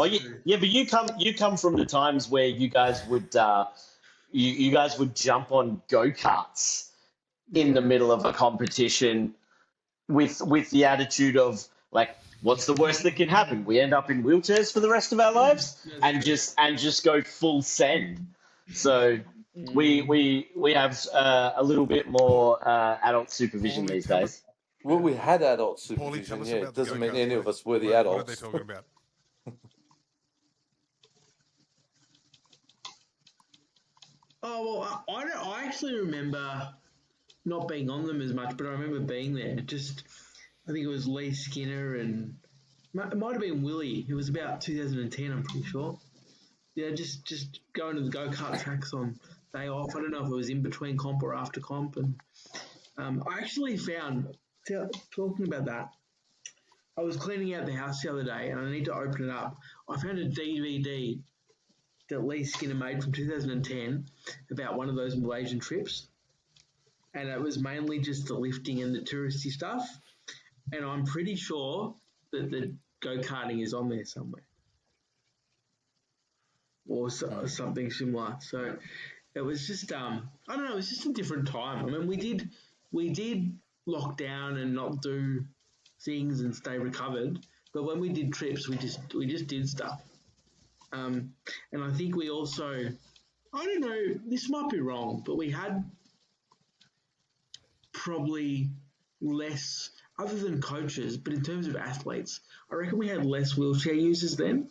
Oh yeah, yeah, but you come from the times where you guys would you guys would jump on go-karts in the Yeah. middle of a competition with the attitude of like, what's the worst that can happen? We end up in wheelchairs for the rest of our lives, That's and true. just go full send. So we have a little bit more adult supervision Paulie, these tell us. days. Well, we had adult Paulie, tell supervision. us Yeah, it about the doesn't mean go-karts, any of mate. us were the What are they adults. talking about? Oh well, I don't. I actually remember not being on them as much, but I remember being there. Just, I think it was Lee Skinner and it might have been Willie. It was about 2010, I'm pretty sure. Yeah, just going to the go kart tracks on day off. I don't know if it was in between comp or after comp, and I actually found talking about that. I was cleaning out the house the other day, and I need to open it up. I found a DVD that Lee Skinner made from 2010 about one of those Malaysian trips, and it was mainly just the lifting and the touristy stuff. And I'm pretty sure that the go karting is on there somewhere, or something similar. So it was just I don't know. It was just a different time. I mean, we did lock down and not do things and stay recovered, but when we did trips, we just did stuff. And I think we also, I don't know, this might be wrong, but we had probably less, other than coaches, but in terms of athletes, I reckon we had less wheelchair users then.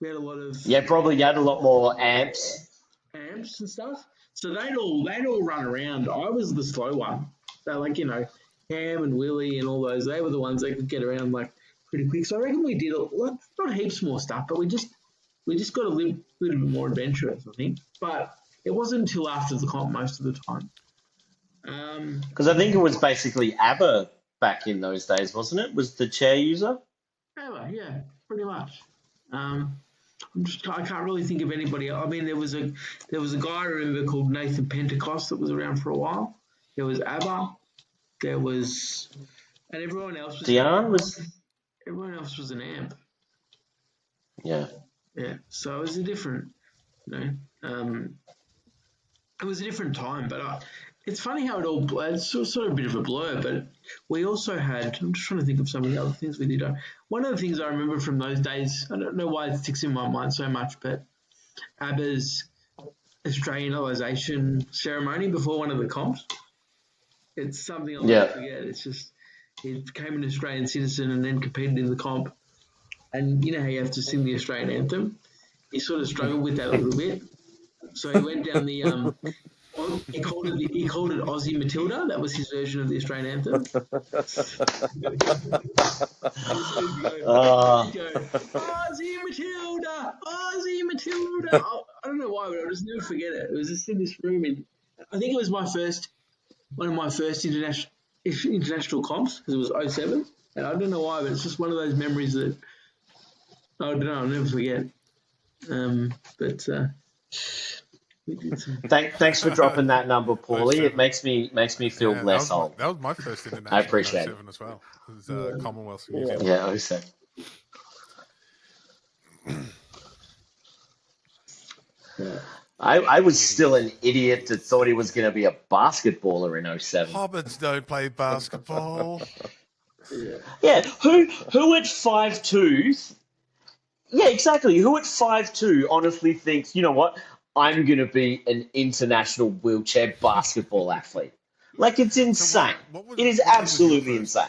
We had a lot of Yeah, probably you had a lot more amps. amps and stuff. So they'd all run around. I was the slow one. So like, Cam and Willie and all those, they were the ones that could get around like pretty quick. So I reckon we did not heaps more stuff, but we just got a little bit more adventurous, I think. But it wasn't until after the comp most of the time. Because I think it was basically ABBA back in those days, wasn't it? Was the chair user? Yeah, pretty much. I can't really think of anybody else. I mean, there was a guy I remember called Nathan Pentecost that was around for a while. There was ABBA. There was, and everyone else was Dion was. an amp. Yeah. Yeah, so it was a different, you know, it was a different time. But it's funny how it all it's sort of a bit of a blur. But we also had. I'm just trying to think of some of the other things we did. One of the things I remember from those days, I don't know why it sticks in my mind so much, but ABBA's Australianisation ceremony before one of the comps. It's something I'll never Yeah. forget. It's just he became an Australian citizen and then competed in the comp. And you know how you have to sing the Australian anthem? He sort of struggled with that a little bit. So he went down the he called it Aussie Matilda. That was his version of the Australian anthem. Uh, He'd go, Aussie Matilda, Aussie Matilda. I don't know why, but I'll just never forget it. It was just in this room, and I think it was one of my first international comps because it was '07, and I don't know why, but it's just one of those memories that I don't know. I'll never forget. But we did some. thanks for dropping that number, Paulie. It 07. makes me feel Yeah, less old. that was my first I international in appreciate it. 07 as well. It was Yeah. Commonwealth of New Yeah. Zealand. Yeah, oh, so. Yeah. I was still an idiot that thought he was going to be a basketballer in '07. Hobbits don't play basketball. Yeah. Yeah, who at 5'2"? Yeah, exactly. Who at 5'2" honestly thinks, you know what? I'm going to be an international wheelchair basketball athlete. Like, it's So insane. what was It is your absolutely first? insane.